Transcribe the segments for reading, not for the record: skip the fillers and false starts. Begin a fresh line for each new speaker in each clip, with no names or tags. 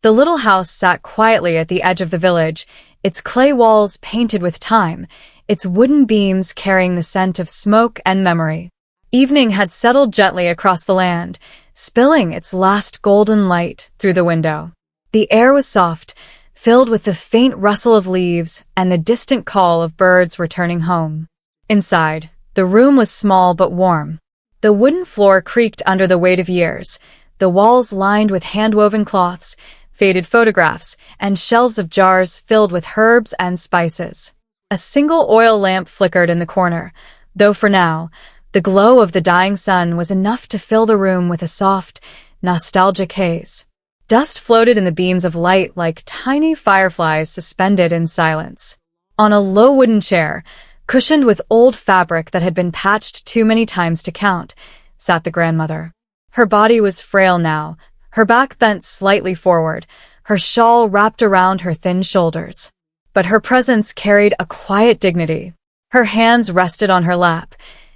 The little house sat quietly at the edge of the village, its clay walls painted with time, its wooden beams carrying the scent of smoke and memory. Evening had settled gently across the land, spilling its last golden light through the window. The air was soft, filled with the faint rustle of leaves and the distant call of birds returning home. Inside, the room was small but warm. The wooden floor creaked under the weight of years, the walls lined with hand-woven cloths, faded photographs, and shelves of jars filled with herbs and spices. A single oil lamp flickered in the corner, though for now, the glow of the dying sun was enough to fill the room with a soft, nostalgic haze. Dust floated in the beams of light like tiny fireflies suspended in silence. On a low wooden chair, cushioned with old fabric that had been patched too many times to count, sat the grandmother. Her body was frail now, her back bent slightly forward, her shawl wrapped around her thin shoulders. But her presence carried a quiet dignity. Her hands rested on her lap,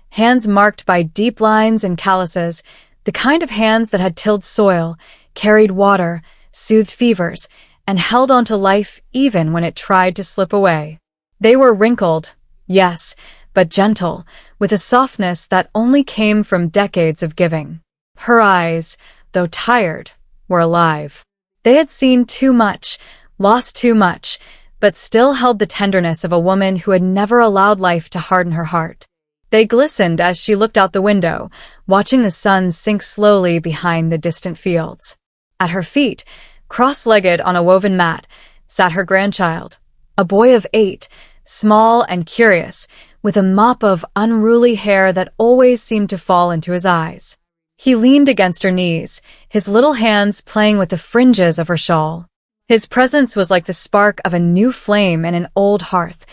hands marked by deep lines and calluses, the kind of hands that had tilled soil, carried water, soothed fevers, and held onto life even when it tried to slip away. They were wrinkled, yes, but gentle, with a softness that only came from decades of giving. Her eyes, though tired, were alive. They had seen too much, lost too much, but still held the tenderness of a woman who had never allowed life to harden her heart. They glistened as she looked out the window, watching the sun sink slowly behind the distant fields. At her feet, cross-legged on a woven mat, sat her grandchild, a boy of 8, small and curious, with a mop of unruly hair that always seemed to fall into his eyes. He leaned against her knees, his little hands playing with the fringes of her shawl. His presence was like the spark of a new flame in an old hearth,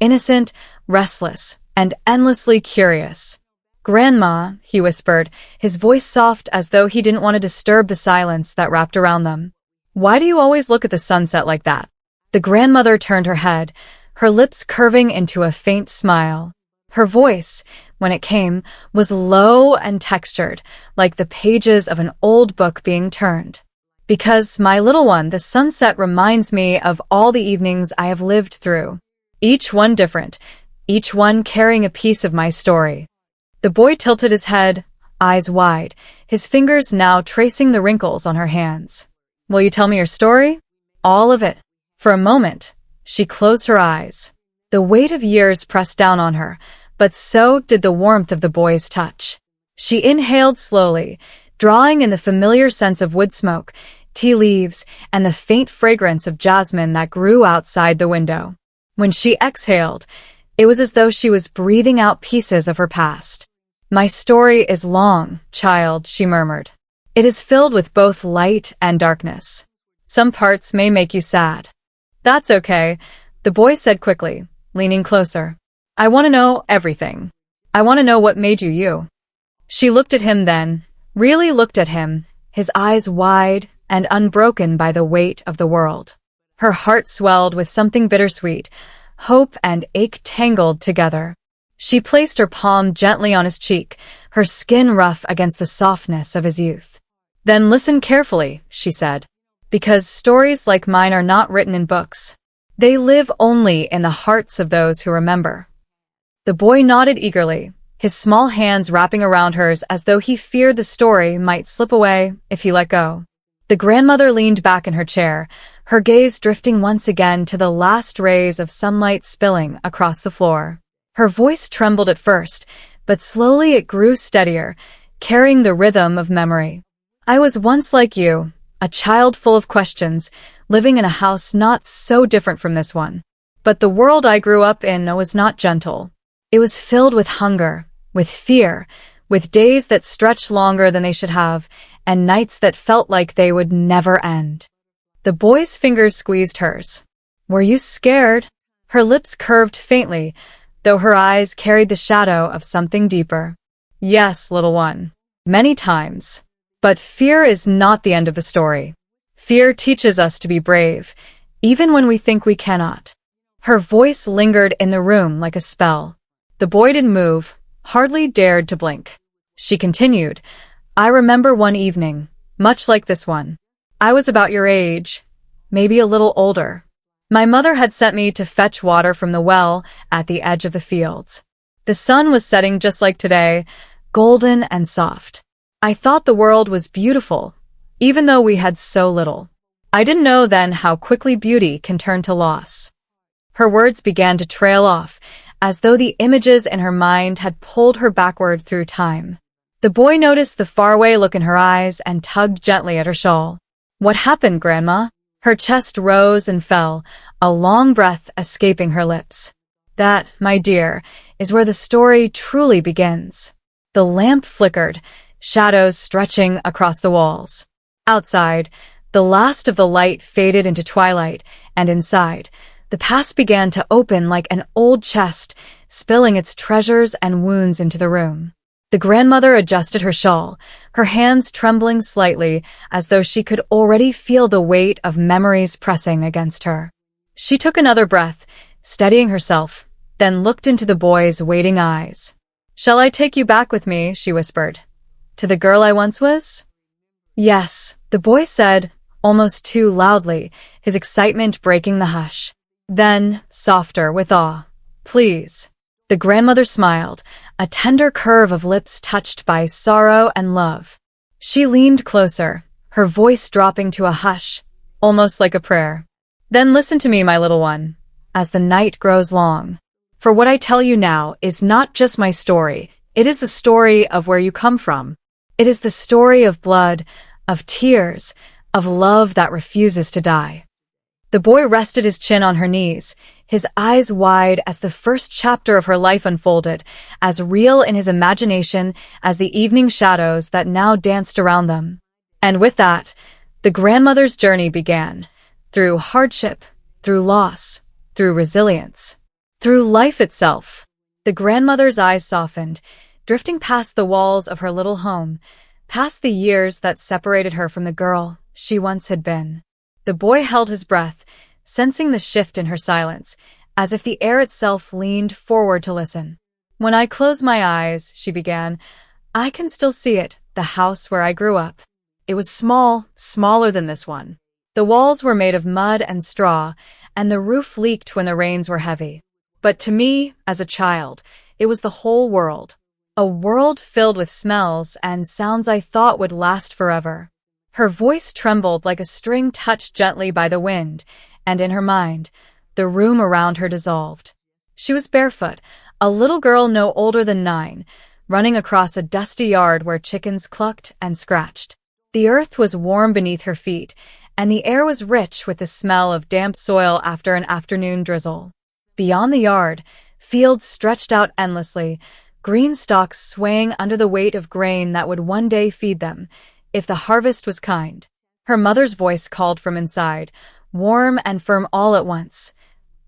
innocent, restless, and endlessly curious. "Grandma," he whispered, his voice soft as though he didn't want to disturb the silence that wrapped around them. "Why do you always look at the sunset like that?" The grandmother turned her head, her lips curving into a faint smile. Her voice, when it came, was low and textured, like the pages of an old book being turned. "Because, my little one, the sunset reminds me of all the evenings I have lived through. Each one different, each one carrying a piece of my story." The boy tilted his head, eyes wide, his fingers now tracing the wrinkles on her hands. "Will you tell me your story?" "All of it." For a moment, she closed her eyes. The weight of years pressed down on her, but so did the warmth of the boy's touch. She inhaled slowly, drawing in the familiar sense of wood smoke, tea leaves, and the faint fragrance of jasmine that grew outside the window. When she exhaled, it was as though she was breathing out pieces of her past. "My story is long, child," she murmured. "It is filled with both light and darkness. Some parts may make you sad." "That's okay," the boy said quickly, leaning closer. "I want to know everything. I want to know what made you you." She looked at him then, really looked at him, his eyes wide and unbroken by the weight of the world. Her heart swelled with something bittersweet, hope and ache tangled together. She placed her palm gently on his cheek, her skin rough against the softness of his youth. "Then listen carefully," she said, "because stories like mine are not written in books. They live only in the hearts of those who remember." The boy nodded eagerly, his small hands wrapping around hers as though he feared the story might slip away if he let go. The grandmother leaned back in her chair, her gaze drifting once again to the last rays of sunlight spilling across the floor. Her voice trembled at first, but slowly it grew steadier, carrying the rhythm of memory. "I was once like you, a child full of questions, living in a house not so different from this one. But the world I grew up in was not gentle. It was filled with hunger, with fear, with days that stretched longer than they should have, and nights that felt like they would never end." The boy's fingers squeezed hers. "Were you scared?" Her lips curved faintly, though her eyes carried the shadow of something deeper. "Yes, little one. Many times. But fear is not the end of the story. Fear teaches us to be brave, even when we think we cannot." Her voice lingered in the room like a spell. The boy didn't move, hardly dared to blink. She continued, "I remember one evening, much like this one. I was about your age, maybe a little older. My mother had sent me to fetch water from the well at the edge of the fields. The sun was setting just like today, golden and soft. I thought the world was beautiful, even though we had so little. I didn't know then how quickly beauty can turn to loss. Her words began to trail off, as though the images in her mind had pulled her backward through time. The boy noticed the faraway look in her eyes and tugged gently at her shawl. What happened, Grandma? Her chest rose and fell, a long breath escaping her lips. That, my dear, is where the story truly begins. The lamp flickered, shadows stretching across the walls. Outside, the last of the light faded into twilight, and inside, the past began to open like an old chest, spilling its treasures and wounds into the room. The grandmother adjusted her shawl, her hands trembling slightly as though she could already feel the weight of memories pressing against her. She took another breath, steadying herself, then looked into the boy's waiting eyes. "Shall I take you back with me?" she whispered. "To the girl I once was?" "Yes," the boy said, almost too loudly, his excitement breaking the hush. Then, softer, with awe, "Please." The grandmother smiled, a tender curve of lips touched by sorrow and love. She leaned closer, her voice dropping to a hush, almost like a prayer. "Then listen to me, my little one, as the night grows long. For what I tell you now is not just my story, it is the story of where you come from. It is the story of blood, of tears, of love that refuses to die." The boy rested his chin on her knees, his eyes wide as the first chapter of her life unfolded, as real in his imagination as the evening shadows that now danced around them. And with that, the grandmother's journey began, through hardship, through loss, through resilience, through life itself. The grandmother's eyes softened, drifting past the walls of her little home, past the years that separated her from the girl she once had been. The boy held his breath, sensing the shift in her silence, as if the air itself leaned forward to listen. "When I close my eyes," she began, "I can still see it, the house where I grew up. It was small, smaller than this one. The walls were made of mud and straw, and the roof leaked when the rains were heavy. But to me, as a child, it was the whole world. A world filled with smells and sounds I thought would last forever." Her voice trembled like a string touched gently by the wind, and in her mind, the room around her dissolved. She was barefoot, a little girl no older than 9, running across a dusty yard where chickens clucked and scratched. The earth was warm beneath her feet, and the air was rich with the smell of damp soil after an afternoon drizzle. Beyond the yard, fields stretched out endlessly, green stalks swaying under the weight of grain that would one day feed them, if the harvest was kind. Her mother's voice called from inside, warm and firm all at once.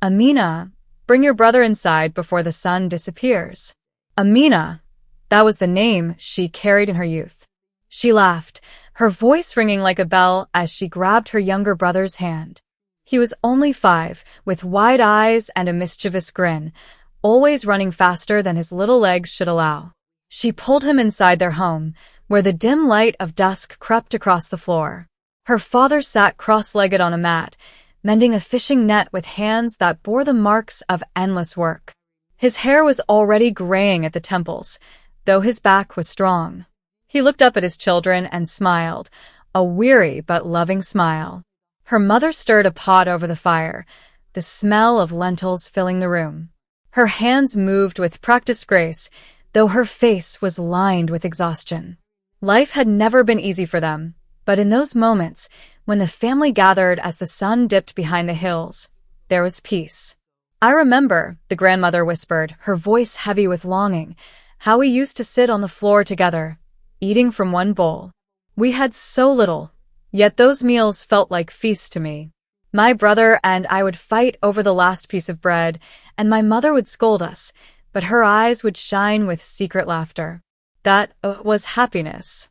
"Amina, bring your brother inside before the sun disappears." Amina, that was the name she carried in her youth. She laughed, her voice ringing like a bell as she grabbed her younger brother's hand. He was only 5, with wide eyes and a mischievous grin, always running faster than his little legs should allow. She pulled him inside their home, where the dim light of dusk crept across the floor. Her father sat cross-legged on a mat, mending a fishing net with hands that bore the marks of endless work. His hair was already graying at the temples, though his back was strong. He looked up at his children and smiled, a weary but loving smile. Her mother stirred a pot over the fire, the smell of lentils filling the room. Her hands moved with practiced grace, though her face was lined with exhaustion. Life had never been easy for them, but in those moments, when the family gathered as the sun dipped behind the hills, there was peace. "I remember," the grandmother whispered, her voice heavy with longing, "how we used to sit on the floor together, eating from one bowl. We had so little, yet those meals felt like feasts to me. My brother and I would fight over the last piece of bread, and my mother would scold us, but her eyes would shine with secret laughter. That was happiness."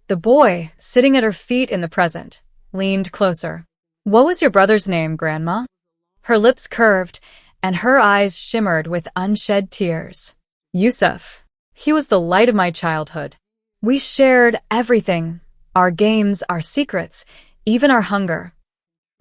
The boy, sitting at her feet in the present, leaned closer. "What was your brother's name, Grandma?" Her lips curved, and her eyes shimmered with unshed tears. "Yusuf. He was the light of my childhood. We shared everything, our games, our secrets, even our hunger.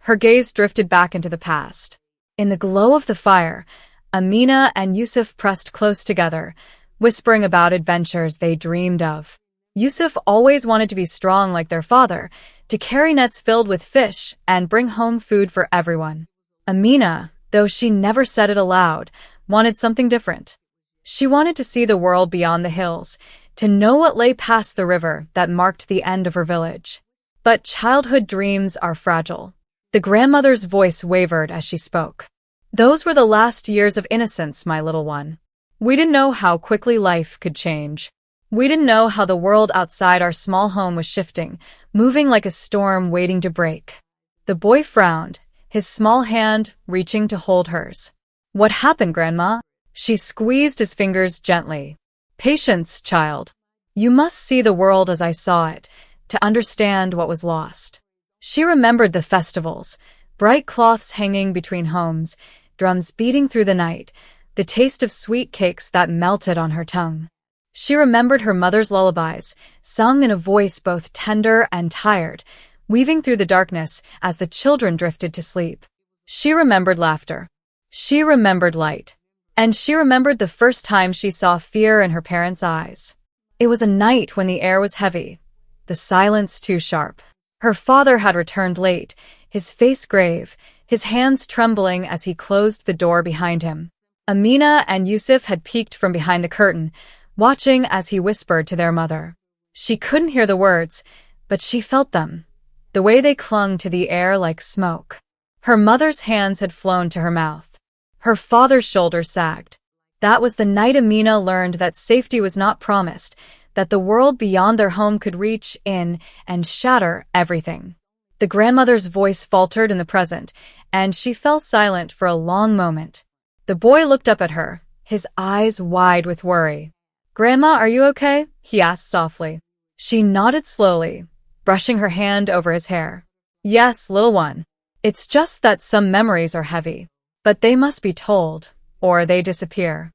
Her gaze drifted back into the past. In the glow of the fire, Amina and Yusuf pressed close together, whispering about adventures they dreamed of. Yusuf always wanted to be strong like their father, to carry nets filled with fish and bring home food for everyone. Amina, though she never said it aloud, wanted something different. She wanted to see the world beyond the hills, to know what lay past the river that marked the end of her village. But childhood dreams are fragile. The grandmother's voice wavered as she spoke. Those were the last years of innocence, my little one. We didn't know how quickly life could change. We didn't know how the world outside our small home was shifting, moving like a storm waiting to break. The boy frowned, his small hand reaching to hold hers. What happened, Grandma? She squeezed his fingers gently. Patience, child. You must see the world as I saw it, to understand what was lost. She remembered the festivals, bright cloths hanging between homes, drums beating through the night, the taste of sweet cakes that melted on her tongue. She remembered her mother's lullabies, sung in a voice both tender and tired, weaving through the darkness as the children drifted to sleep. She remembered laughter. She remembered light. And she remembered the first time she saw fear in her parents' eyes. It was a night when the air was heavy, the silence too sharp. Her father had returned late, his face grave, his hands trembling as he closed the door behind him. Amina and Yusuf had peeked from behind the curtain, watching as he whispered to their mother. She couldn't hear the words, but she felt them, the way they clung to the air like smoke. Her mother's hands had flown to her mouth. Her father's shoulders sagged. That was the night Amina learned that safety was not promised, that the world beyond their home could reach in and shatter everything. The grandmother's voice faltered in the present, and she fell silent for a long moment. The boy looked up at her, his eyes wide with worry. Grandma, are you okay? He asked softly. She nodded slowly, brushing her hand over his hair. Yes, little one. It's just that some memories are heavy, but they must be told, or they disappear.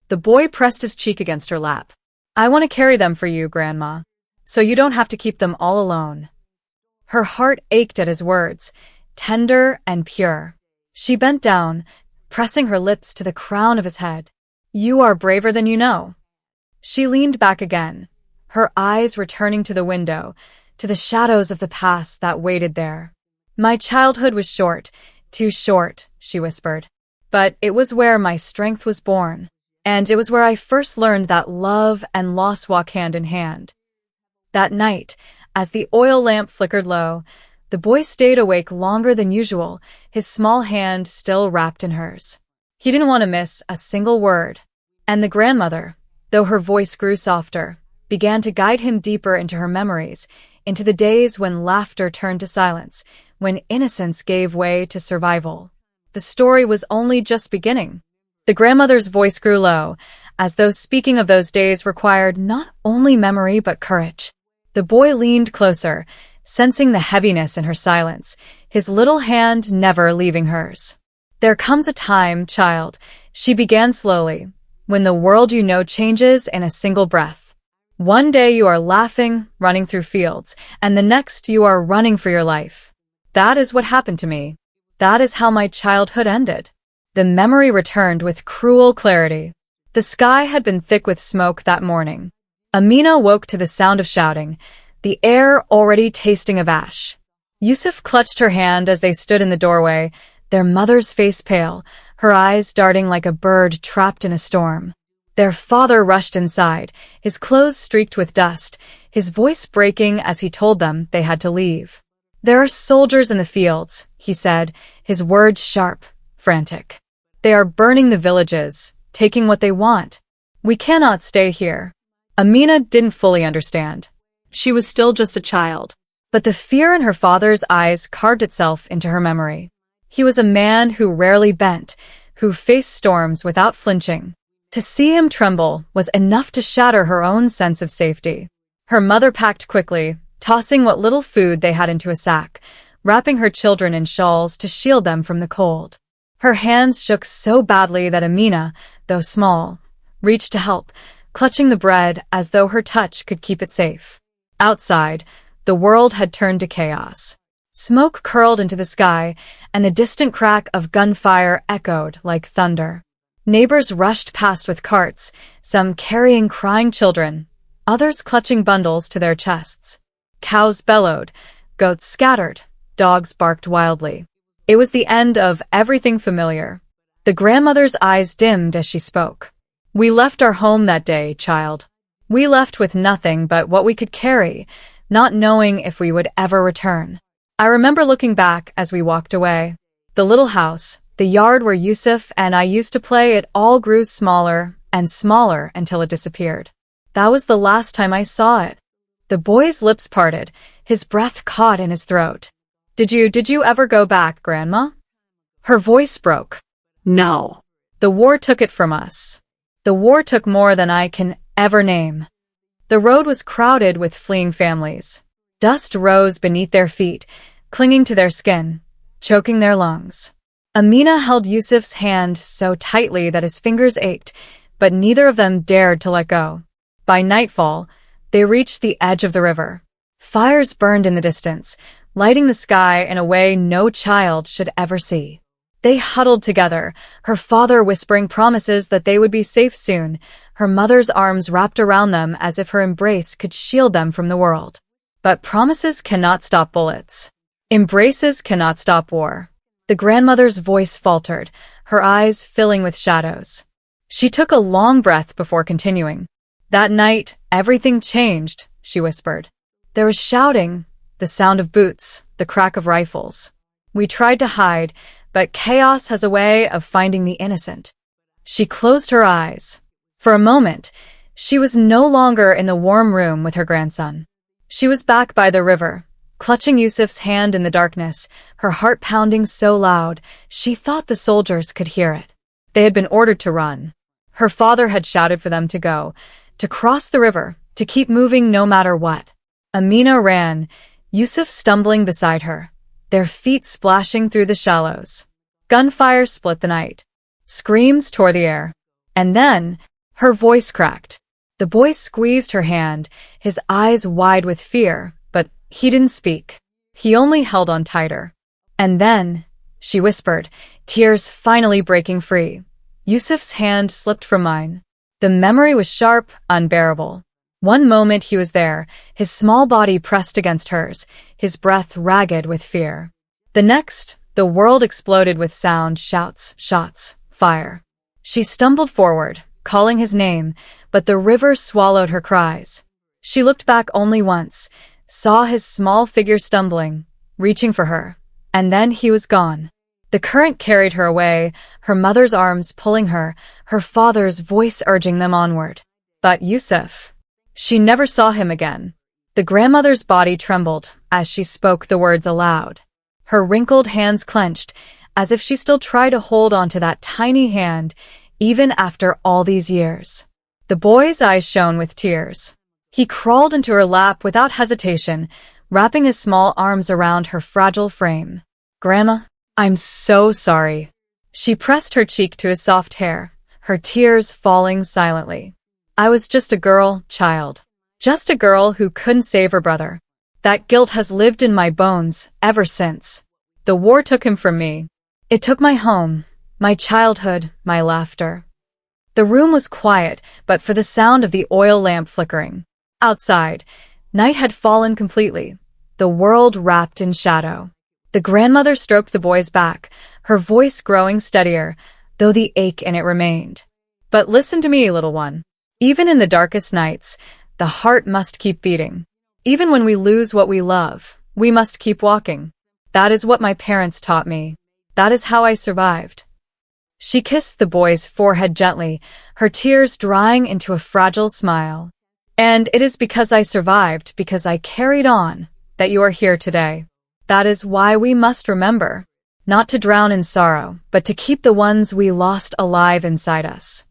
The boy pressed his cheek against her lap. I want to carry them for you, Grandma, so you don't have to keep them all alone. Her heart ached at his words, tender and pure. She bent down, pressing her lips to the crown of his head. You are braver than you know. She leaned back again, her eyes returning to the window, to the shadows of the past that waited there. My childhood was short, too short, she whispered. But it was where my strength was born, and it was where I first learned that love and loss walk hand in hand. That night, as the oil lamp flickered low, the boy stayed awake longer than usual, his small hand still wrapped in hers. He didn't want to miss a single word. And the grandmother, though her voice grew softer, began to guide him deeper into her memories, into the days when laughter turned to silence, when innocence gave way to survival. The story was only just beginning. The grandmother's voice grew low, as though speaking of those days required not only memory but courage. The boy leaned closer, sensing the heaviness in her silence, his little hand never leaving hers. There comes a time, child, she began slowly, when the world you know changes in a single breath. One day you are laughing, running through fields, and the next you are running for your life. That is what happened to me. That is how my childhood ended. The memory returned with cruel clarity. The sky had been thick with smoke that morning. Amina woke to the sound of shouting, the air already tasting of ash. Yusuf clutched her hand as they stood in the doorway, their mother's face pale, her eyes darting like a bird trapped in a storm. Their father rushed inside, his clothes streaked with dust, his voice breaking as he told them they had to leave. There are soldiers in the fields, he said, his words sharp, frantic. They are burning the villages, taking what they want. We cannot stay here. Amina didn't fully understand. She was still just a child. But the fear in her father's eyes carved itself into her memory. He was a man who rarely bent, who faced storms without flinching. To see him tremble was enough to shatter her own sense of safety. Her mother packed quickly, tossing what little food they had into a sack, wrapping her children in shawls to shield them from the cold. Her hands shook so badly that Amina, though small, reached to help, clutching the bread as though her touch could keep it safe. Outside, the world had turned to chaos. Smoke curled into the sky, and the distant crack of gunfire echoed like thunder. Neighbors rushed past with carts, some carrying crying children, others clutching bundles to their chests. Cows bellowed, goats scattered, dogs barked wildly. It was the end of everything familiar. The grandmother's eyes dimmed as she spoke. "We left our home that day, child. We left with nothing but what we could carry, not knowing if we would ever return." I remember looking back as we walked away. The little house, the yard where Yusuf and I used to play, it all grew smaller and smaller until it disappeared. That was the last time I saw it. The boy's lips parted, his breath caught in his throat. Did you ever go back, Grandma?" Her voice broke.
No.
The war took it from us. The war took more than I can ever name. The road was crowded with fleeing families. Dust rose beneath their feet, clinging to their skin, choking their lungs. Amina held Yusuf's hand so tightly that his fingers ached, but neither of them dared to let go. By nightfall, they reached the edge of the river. Fires burned in the distance, lighting the sky in a way no child should ever see. They huddled together, her father whispering promises that they would be safe soon, her mother's arms wrapped around them as if her embrace could shield them from the world. But promises cannot stop bullets. Embraces cannot stop war. The grandmother's voice faltered, her eyes filling with shadows. She took a long breath before continuing. "That night, everything changed," she whispered. "There was shouting, the sound of boots, the crack of rifles. We tried to hide, but chaos has a way of finding the innocent." She closed her eyes. For a moment, she was no longer in the warm room with her grandson. She was back by the river, clutching Yusuf's hand in the darkness, her heart pounding so loud she thought the soldiers could hear it. They had been ordered to run. Her father had shouted for them to go, to cross the river, to keep moving no matter what. Amina ran, Yusuf stumbling beside her, their feet splashing through the shallows. Gunfire split the night. Screams tore the air. And then, her voice cracked. The boy squeezed her hand, his eyes wide with fear, but he didn't speak. He only held on tighter. "And then," she whispered, tears finally breaking free. Yusuf's hand slipped from mine. The memory was sharp, unbearable. One moment he was there, his small body pressed against hers, his breath ragged with fear. The next, the world exploded with sound, shouts, shots, fire. She stumbled forward, calling his name, but the river swallowed her cries. She looked back only once, saw his small figure stumbling, reaching for her, and then he was gone. The current carried her away, her mother's arms pulling her, her father's voice urging them onward. But Yusuf, she never saw him again. The grandmother's body trembled as she spoke the words aloud. Her wrinkled hands clenched, as if she still tried to hold onto that tiny hand, even after all these years. The boy's eyes shone with tears. He crawled into her lap without hesitation, wrapping his small arms around her fragile frame. "Grandma, I'm so sorry." She pressed her cheek to his soft hair, her tears falling silently. "I was just a girl, child. Just a girl who couldn't save her brother. That guilt has lived in my bones ever since. The war took him from me. It took my home, my childhood, my laughter." The room was quiet, but for the sound of the oil lamp flickering. Outside, night had fallen completely, the world wrapped in shadow. The grandmother stroked the boy's back, her voice growing steadier, though the ache in it remained. "But listen to me, little one. Even in the darkest nights, the heart must keep beating. Even when we lose what we love, we must keep walking. That is what my parents taught me. That is how I survived." She kissed the boy's forehead gently, her tears drying into a fragile smile. "And it is because I survived, because I carried on, that you are here today. That is why we must remember, not to drown in sorrow, but to keep the ones we lost alive inside us."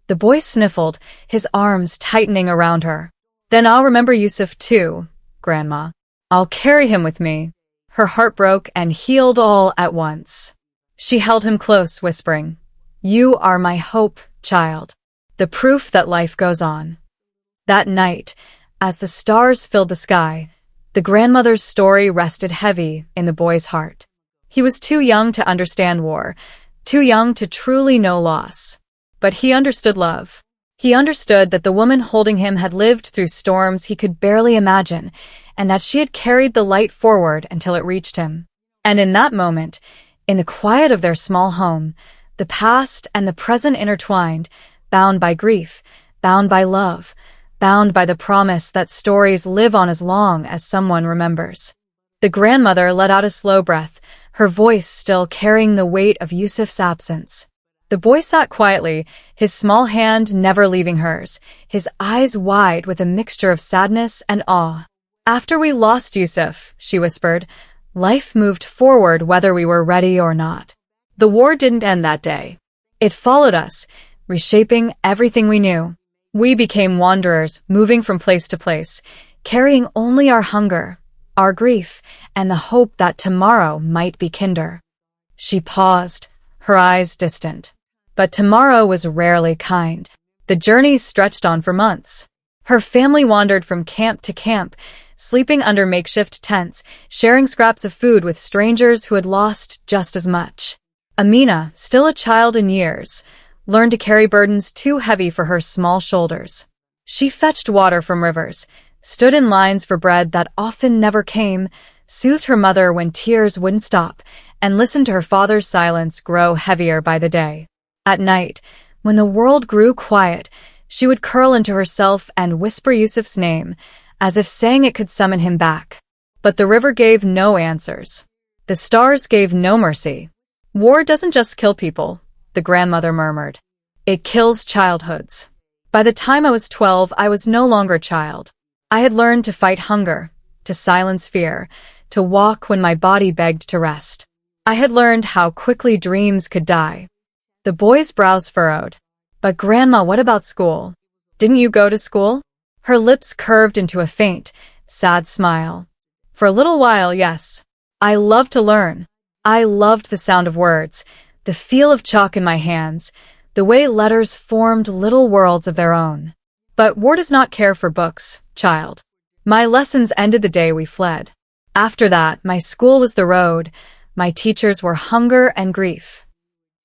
The boy sniffled, his arms tightening around her. "Then I'll remember Yusuf too, Grandma. I'll carry him with me." Her heart broke and healed all at once. She held him close, whispering, "You are my hope, child. The proof that life goes on." That night, as the stars filled the sky, The grandmother's story rested heavy in the boy's heart. He was too young to understand war, too young to truly know loss. But he understood love. He understood that the woman holding him had lived through storms he could barely imagine, and that she had carried the light forward until it reached him. And in that moment, in the quiet of their small home, the past and the present intertwined, bound by grief, bound by love, bound by the promise that stories live on as long as someone remembers. The grandmother let out a slow breath, her voice still carrying the weight of Yusuf's absence. The boy sat quietly, his small hand never leaving hers, his eyes wide with a mixture of sadness and awe. "After we lost Yusuf," she whispered, "life moved forward whether we were ready or not. The war didn't end that day. It followed us, reshaping everything we knew. We became wanderers, moving from place to place, carrying only our hunger, our grief, and the hope that tomorrow might be kinder." She paused, her eyes distant. But tomorrow was rarely kind. The journey stretched on for months. Her family wandered from camp to camp, sleeping under makeshift tents, sharing scraps of food with strangers who had lost just as much. Amina, still a child in years, learned to carry burdens too heavy for her small shoulders. She fetched water from rivers, stood in lines for bread that often never came, soothed her mother when tears wouldn't stop, and listened to her father's silence grow heavier by the day. At night, when the world grew quiet, she would curl into herself and whisper Yusuf's name, as if saying it could summon him back. But the river gave no answers. The stars gave no mercy. "War doesn't just kill people," the grandmother murmured. "It kills childhoods." By the time I was 12, I was no longer a child. I had learned to fight hunger, to silence fear, to walk when my body begged to rest. I had learned how quickly dreams could die. The boy's brows furrowed. "But Grandma, what about school? Didn't you go to school?" Her lips curved into a faint, sad smile. "For a little while, yes. I loved to learn. I loved the sound of words, the feel of chalk in my hands, the way letters formed little worlds of their own. But war does not care for books, child. My lessons ended the day we fled. After that, my school was the road, my teachers were hunger and grief."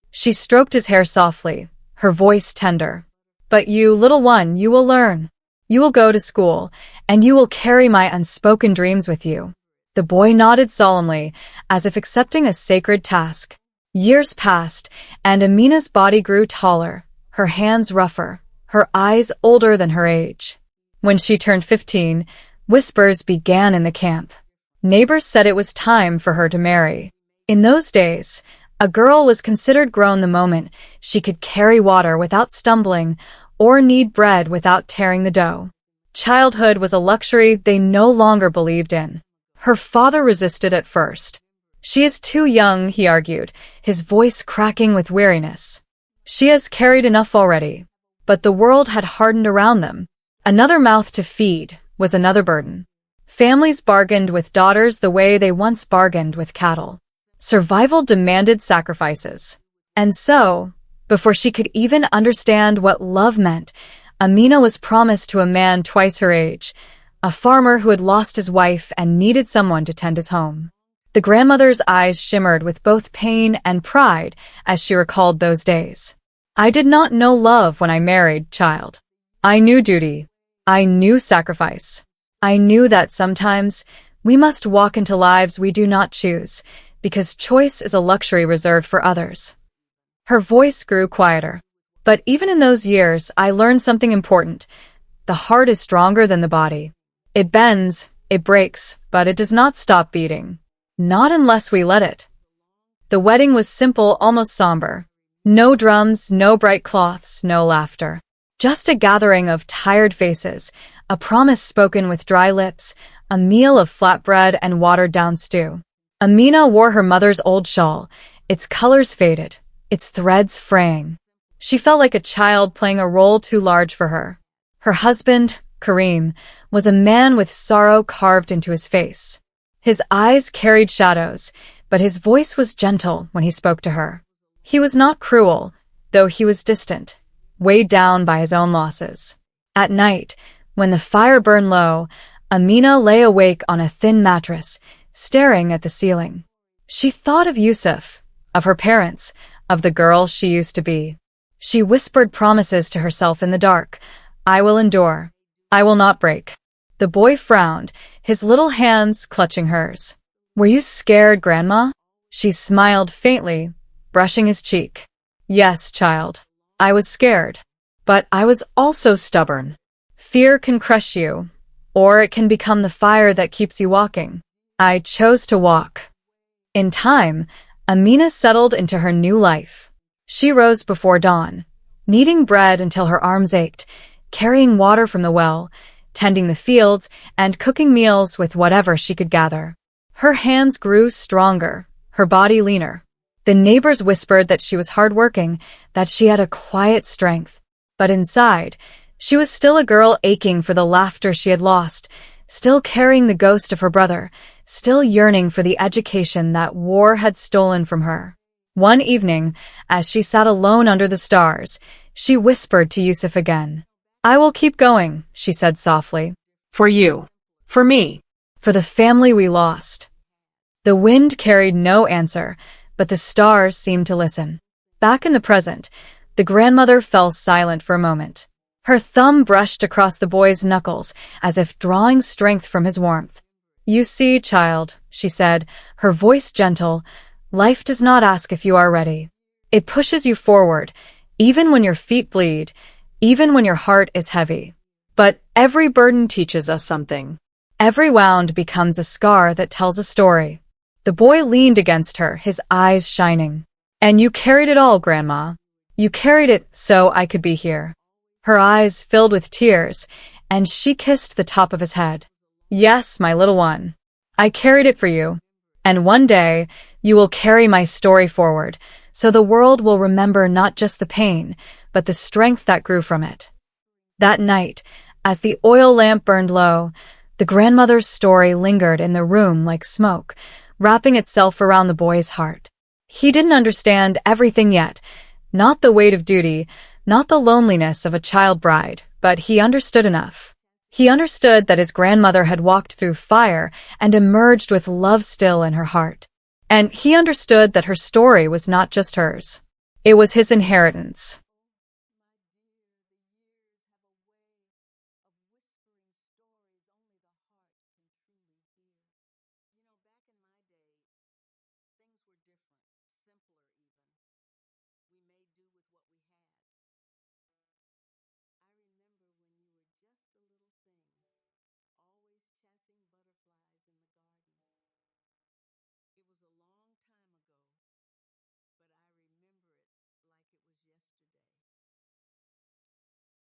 She stroked his hair softly, her voice tender. "But you, little one, you will learn. You will go to school, and you will carry my unspoken dreams with you." The boy nodded solemnly, as if accepting a sacred task. Years passed, and Amina's body grew taller, her hands rougher, her eyes older than her age. When she turned 15, whispers began in the camp. Neighbors said it was time for her to marry. In those days, a girl was considered grown the moment she could carry water without stumbling or knead bread without tearing the dough. Childhood was a luxury they no longer believed in. Her father resisted at first. "She is too young," he argued, his voice cracking with weariness. "She has carried enough already." But the world had hardened around them. Another mouth to feed was another burden. Families bargained with daughters the way they once bargained with cattle. Survival demanded sacrifices. And so, before she could even understand what love meant, Amina was promised to a man twice her age, a farmer who had lost his wife and needed someone to tend his home. The grandmother's eyes shimmered with both pain and pride as she recalled those days. "I did not know love when I married, child. I knew duty. I knew sacrifice. I knew that sometimes we must walk into lives we do not choose, because choice is a luxury reserved for others." Her voice grew quieter. "But even in those years, I learned something important. The heart is stronger than the body. It bends, it breaks, but it does not stop beating. Not unless we let it." The wedding was simple, almost somber. No drums, no bright cloths, no laughter. Just a gathering of tired faces, a promise spoken with dry lips, a meal of flatbread and watered-down stew. Amina wore her mother's old shawl, its colors faded, its threads fraying. She felt like a child playing a role too large for her. Her husband, Karim, was a man with sorrow carved into his face. His eyes carried shadows, but his voice was gentle when he spoke to her. He was not cruel, though he was distant, weighed down by his own losses. At night, when the fire burned low, Amina lay awake on a thin mattress, staring at the ceiling. She thought of Yusuf, of her parents, of the girl she used to be. She whispered promises to herself in the dark. I will endure. I will not break. The boy frowned, his little hands clutching hers. Were you scared, Grandma? She smiled faintly, brushing his cheek. Yes, child. I was scared. But I was also stubborn. Fear can crush you, or it can become the fire that keeps you walking. I chose to walk. In time, Amina settled into her new life. She rose before dawn, kneading bread until her arms ached, carrying water from the well, tending the fields, and cooking meals with whatever she could gather. Her hands grew stronger, her body leaner. The neighbors whispered that she was hardworking, that she had a quiet strength. But inside, she was still a girl aching for the laughter she had lost, still carrying the ghost of her brother, still yearning for the education that war had stolen from her. One evening, as she sat alone under the stars, she whispered to Yusuf again. I will keep going, she said softly. For you. For me. For the family we lost. The wind carried no answer, but the stars seemed to listen. Back in the present, the grandmother fell silent for a moment. Her thumb brushed across the boy's knuckles, as if drawing strength from his warmth. You see, child, she said, her voice gentle, life does not ask if you are ready. It pushes you forward, even when your feet bleed, even when your heart is heavy. But every burden teaches us something. Every wound becomes a scar that tells a story. The boy leaned against her, his eyes shining. And you carried it all, Grandma. You carried it so I could be here. Her eyes filled with tears, and she kissed the top of his head. Yes, my little one. I carried it for you. And one day, you will carry my story forward, so the world will remember not just the pain, but the strength that grew from it. That night, as the oil lamp burned low, the grandmother's story lingered in the room like smoke, wrapping itself around the boy's heart. He didn't understand everything yet, not the weight of duty, not the loneliness of a child bride, but he understood enough. He understood that his grandmother had walked through fire and emerged with love still in her heart. And he understood that her story was not just hers. It was his inheritance.